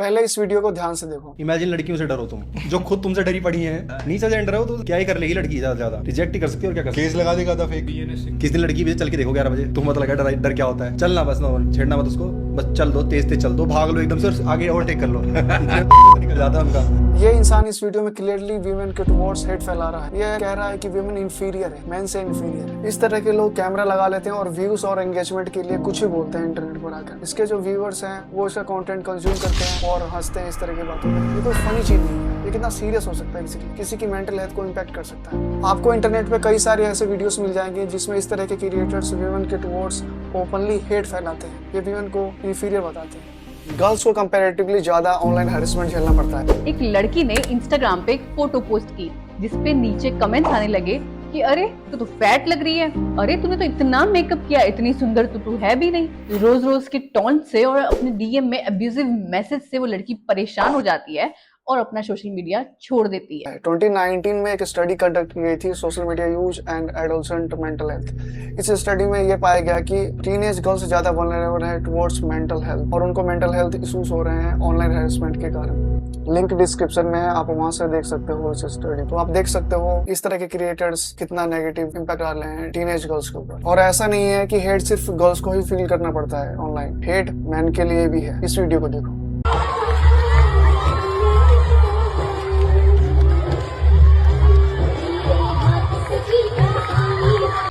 पहले इस वीडियो को ध्यान से देखो। इमेजिन लड़कियों से डरो तुम, जो खुद तुमसे डरी पड़ी हैं। नीचे जेंडर हो तो क्या ही कर लेगी लड़की, ज्यादा ज्यादा रिजेक्ट ही कर सकती है और क्या कर सकती है। केस लगा देगा था फेक। किस दिन लड़की भी चल के देखो 11 बजे, तुम पता लगा डर क्या होता है। चलना बस ना, छेड़ना मत उसको, बस चल दो, तेज तेज चल दो, भाग लो एकदम से, आगे ओवरटेक कर लो। निकल जाता उनका। ये इंसान इस वीडियो में क्लियरली वीमेन के टुवर्ड्स हेट फैला रहा है। ये कह रहा है कि वीमेन इंफीरियर है, मेन से इंफीरियर है। इस तरह के लोग कैमरा लगा लेते हैं और व्यूज और एंगेजमेंट के लिए कुछ भी बोलते हैं इंटरनेट पर आकर। इसके जो व्यूअर्स हैं वो इसका कंटेंट कंज्यूम करते हैं और हंसते हैं इस तरह की बातों में। ये कोई फनी चीज नहीं है, ये कितना सीरियस हो सकता है, किसी की मेंटल हेल्थ को इम्पैक्ट कर सकता है। आपको इंटरनेट पे कई सारे ऐसे वीडियोस मिल जाएंगे जिसमें इस तरह के क्रिएटर्स वीमेन के टुवर्ड्स ओपनली हेट फैलाते हैं। ये वीमेन को इंफीरियर बताते हैं। गर्ल्स को कंपैरेटिवली ज्यादा ऑनलाइन हैरेसमेंट झेलना पड़ता है। एक लड़की ने इंस्टाग्राम पे एक फोटो पोस्ट की जिसपे नीचे कमेंट्स आने लगे कि अरे तो फैट लग रही है, अरे तूने तो इतना मेकअप किया, इतनी सुंदर तो तू है भी नहीं। रोज रोज के टॉन्ट से और अपने डीएम में अब्यूजिव मैसेज से वो लड़की परेशान हो जाती है और अपना सोशल मीडिया छोड़ देती है। 2019 में एक स्टडी कंडक्ट की गई थी, social media use and adolescent mental health. इस स्टडी में ये पाया गया कि टीनेज गर्ल्स ज्यादा वल्नरेबल है टुवर्ड्स मेंटल हेल्थ और उनको मेंटल हेल्थ इश्यूज हो रहे हैं ऑनलाइन हैरेसमेंट के कारण। लिंक डिस्क्रिप्शन में है, आप वहां से देख सकते हो इस स्टडी। तो आप देख सकते हो इस तरह के क्रिएटर्स कितना नेगेटिव इम्पैक्ट डाल रहे हैं टीनेज गर्ल्स के ऊपर। और ऐसा नहीं है कि हेट सिर्फ गर्ल्स को ही फील करना पड़ता है ऑनलाइन, हेट मैन के लिए भी है। इस वीडियो को देखो।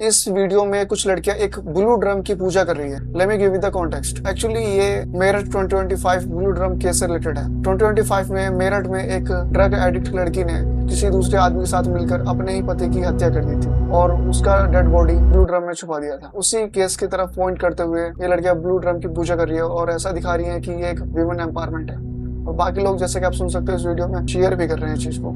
इस वीडियो में कुछ लड़कियां एक ब्लू ड्रम की पूजा कर रही है। Let me give you the context. Actually ये मेरठ 2025 ब्लू ड्रम केस से रिलेटेड है। 2025 में मेरठ में एक ड्रग एडिक्ट लड़की ने किसी दूसरे आदमी के साथ मिलकर अपने ही पति की हत्या कर दी थी और उसका डेड बॉडी ब्लू ड्रम में छुपा दिया था। उसी केस की तरफ पॉइंट करते हुए ये लड़कियां ब्लू ड्रम की पूजा कर रही है और ऐसा दिखा रही है कि ये एक वुमेन एम्पावरमेंट है। और बाकी लोग, जैसे कि आप सुन सकते हो इस वीडियो में, शेयर भी कर रहे हैं इस चीज को।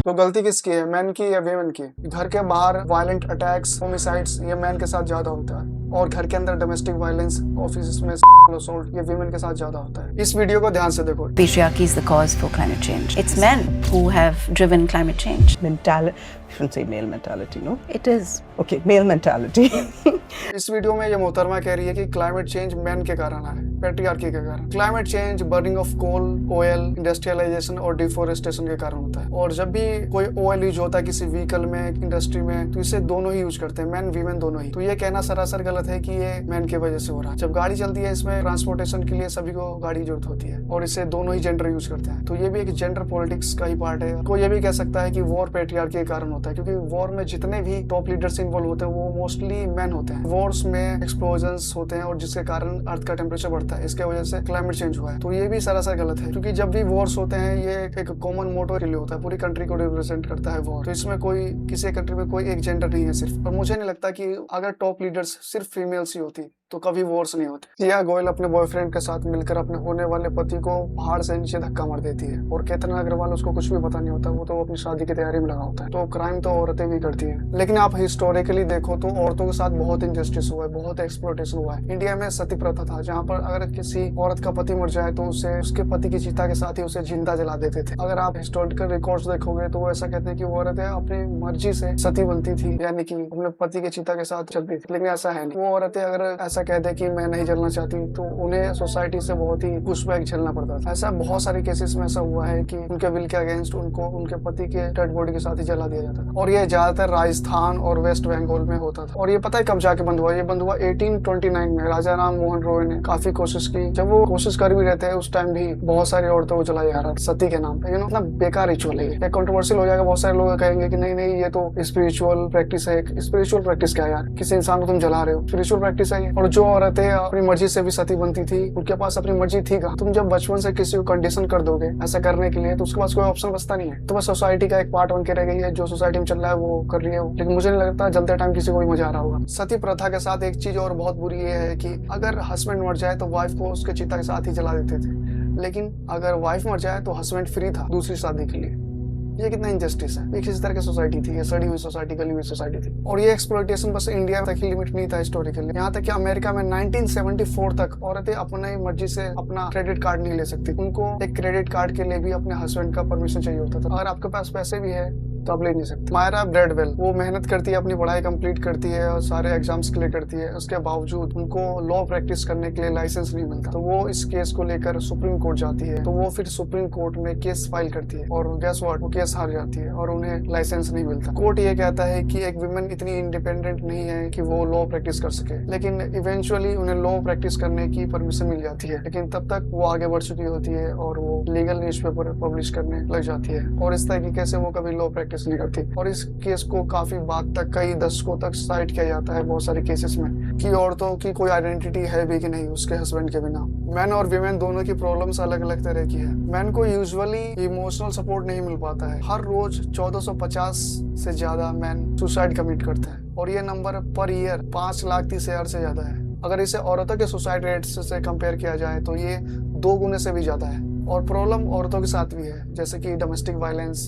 तो गलती किसकी है, मैन की या वीमेन की? घर के बाहर वायलेंट अटैक्स, होमिसाइड्स ये मैन के साथ ज्यादा होता है और घर के अंदर डोमेस्टिक वायलेंस, ऑफिस में assault ये वीमेन के साथ ज्यादा होता है। इस वीडियो को ध्यान से देखो। Patriarchy is the cause for climate change. It's men who have driven climate change. Mentality, I shouldn't say male mentality, no? It is. Okay, male mentality. इस वीडियो में ये मोहतरमा कह रही है कि क्लाइमेट चेंज मैन के कारण है, पैट्रियार्की के कारण। Climate change burning of coal, oil, industrialisation और डिफोरेस्टेशन के कारण होता है। और जब भी कोई ऑयल यूज होता है किसी व्हीकल में, इंडस्ट्री में, तो इसे दोनों ही यूज करते हैं, मैन वीमेन दोनों ही। तो ये कहना सरासर गलत है कि ये मैन की वजह से हो रहा है। जब गाड़ी चलती है, इसमें ट्रांसपोर्टेशन के लिए सभी को गाड़ी जरूरत होती है और इसे दोनों ही जेंडर यूज करते हैं। तो ये भी एक जेंडर पॉलिटिक्स का ही पार्ट है। कोई ये भी कह सकता है कि वॉर पैट्रियार्की के कारण होता है, क्योंकि वॉर में जितने भी टॉप लीडर्स इन्वॉल्व होते हैं वो मोस्टली मैन होते हैं। वॉर्स में एक्सप्लोजन्स होते हैं और जिसके कारण अर्थ का टेम्परेचर बढ़ता है, इसके वजह से क्लाइमेट चेंज हुआ है। तो ये भी सरासर गलत है, क्योंकि जब भी वॉर्स होते हैं ये एक कॉमन मोटो के लिए होता है, पूरी कंट्री को रिप्रेजेंट करता है वॉर। तो इसमें कोई किसी कंट्री में कोई एक जेंडर नहीं है सिर्फ। और मुझे नहीं लगता कि अगर टॉप लीडर्स सिर्फ फीमेल्स ही होती तो कभी वॉर्स नहीं होते। सिया गोयल अपने बॉयफ्रेंड के साथ मिलकर अपने होने वाले पति को पहाड़ से नीचे धक्का मार देती है और केतन अग्रवाल उसको कुछ भी पता नहीं होता, वो तो अपनी शादी की तैयारी में लगा होता है। तो क्राइम तो औरतें भी करती हैं। लेकिन आप हिस्टोरिकली देखो तो औरतों के साथ बहुत इनजस्टिस हुआ है, बहुत एक्सप्लॉयटेशन हुआ है। इंडिया में सती प्रथा था, जहाँ पर अगर किसी औरत का पति मर जाए तो उसे उसके पति की चिता के साथ ही उसे जिंदा जला देते थे। अगर आप हिस्टोरिकल रिकॉर्ड्स देखोगे तो वो ऐसा कहते हैं कि वो औरतें अपनी मर्जी से सती बनती थी, यानी कि अपने पति की चिता के साथ चलती थी। लेकिन ऐसा है नहीं। वो औरतें अगर ऐसा कह दे कि मैं नहीं जलना चाहती तो उन्हें सोसाइटी से बहुत ही पुशबैक झेलना पड़ता था। ऐसा बहुत सारे केसेस में ऐसा हुआ है कि उनके विल के अगेंस्ट उनको उनके पति के डेड बॉडी के साथ ही जला दिया जाता था। और ये ज्यादातर राजस्थान और वेस्ट बंगाल में होता था। और ये पता है कब जाके बंद हुआ? ये बंद हुआ 1829 में। राजा राम मोहन रॉय ने काफी कोशिश की। जब वो कोशिश कर भी रहते हैं उस टाइम भी बहुत सारी औरतों को जलाया जा रहा था सती के नाम पे। इतना बेकार रिचुअल है, ये कंट्रोवर्शियल हो जाएगा। बहुत सारे लोग कहेंगे कि नहीं नहीं ये तो स्पिरिचुअल प्रैक्टिस है। स्पिरिचुअल प्रैक्टिस क्या है यार? किसी इंसान को तुम जला रहे हो, स्पिरिचुअल प्रैक्टिस है। और जो औरतें अपनी मर्जी से भी सती बनती थी, उनके पास अपनी मर्जी थी का? तुम जब बचपन से किसी को कंडीशन कर दोगे ऐसा करने के लिए तो उसके पास कोई ऑप्शन बचता नहीं है। तो बस सोसाइटी का एक पार्ट बन के रह गई है, जो सोसाइटी में चल रहा है वो कर रही है। लेकिन मुझे नहीं लगता जलते टाइम किसी को भी मजा आ रहा होगा। सती प्रथा के साथ एक चीज और बहुत बुरी ये है कि अगर हस्बैंड मर जाए तो वाइफ को उसके चिता के साथ ही जला देते थे, लेकिन अगर वाइफ मर जाए तो हस्बैंड फ्री था दूसरी शादी के लिए। ये कितना इंजस्टिस है। एक इस तरह की सोसाइटी थी, ये सड़ी हुई सोसाइटी, गली हुई सोसाइटी थी। और ये एक्सप्लॉयटेशन बस इंडिया तक ही लिमिट नहीं था हिस्टोरिकली। यहाँ तक कि अमेरिका में 1974 तक औरतें अपने मर्जी से अपना क्रेडिट कार्ड नहीं ले सकती। उनको एक क्रेडिट कार्ड के लिए भी अपने हस्बैंड का परमिशन चाहिए होता था। अगर आपके पास पैसे भी है तो आप ले नहीं सकते। मायरा ब्रेडवेल, वो मेहनत करती है, अपनी पढ़ाई कंप्लीट करती है और सारे एग्जाम्स क्लियर करती है, उसके बावजूद उनको लॉ प्रैक्टिस करने के लिए लाइसेंस नहीं मिलता। तो वो इस केस को लेकर सुप्रीम कोर्ट जाती है, तो वो फिर सुप्रीम कोर्ट में केस फाइल करती है और गैस व्हाट, वो केस हार जाती है और उन्हें लाइसेंस नहीं मिलता। कोर्ट ये कहता है कि एक वुमेन इतनी इंडिपेंडेंट नहीं है कि वो लॉ प्रैक्टिस कर सके, लेकिन इवेंचुअली उन्हें लॉ प्रैक्टिस करने की परमिशन मिल जाती है, लेकिन तब तक वो आगे बढ़ चुकी होती है और वो लीगल न्यूज़पेपर पब्लिश करने लग जाती है और इस तरीके से वो कभी लॉ प्रैक्टिस नहीं करती। और इस केस को काफी बाद तक, कई दशकों तक साइट किया जाता है बहुत सारे केसेस में कि औरतों की कोई आइडेंटिटी है भी कि नहीं उसके हस्बैंड के बिना। मैन और वीमेन दोनों की प्रॉब्लम्स अलग अलग तरह की है। मैन को यूजुअली इमोशनल सपोर्ट नहीं मिल पाता है। हर रोज 1450 से ज्यादा मैन सुसाइड कमिट करते हैं और ये नंबर पर ईयर 5,30,000 से ज्यादा है। अगर इसे औरतों के सुसाइड रेट्स से कंपेयर किया जाए तो ये 2 गुने से भी ज्यादा है। और प्रॉब्लम औरतों के साथ भी है, जैसे कि domestic violence,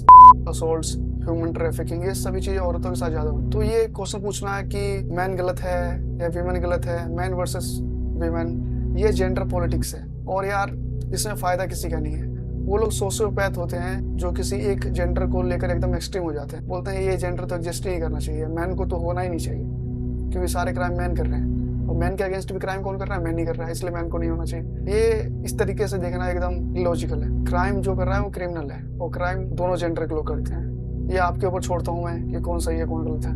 assaults, human trafficking, ये सभी चीजें औरतों के साथ ज्यादा होती है। तो ये क्वेश्चन पूछना है कि मैन गलत है या वीमेन गलत है, मैन वर्सेस वीमेन, ये जेंडर पॉलिटिक्स है और यार इसमें फायदा किसी का नहीं है। वो लोग सोशियोपैथ होते हैं जो किसी एक जेंडर को लेकर एकदम एक्सट्रीम हो जाते हैं, बोलते हैं ये जेंडर तो एग्जिस्ट ही नहीं करना चाहिए, मैन को तो होना ही नहीं चाहिए क्योंकि सारे क्राइम मैन कर रहे हैं और मैन के अगेंस्ट भी क्राइम कौन कर रहा है, मैन ही कर रहा है, इसलिए मैन को नहीं होना चाहिए। ये इस तरीके से देखना एकदम इलॉजिकल है। क्राइम जो कर रहा है वो क्रिमिनल है और क्राइम दोनों जेंडर के लोग करते हैं। ये आपके ऊपर छोड़ता हूँ मैं कि कौन सही है कौन गलत है।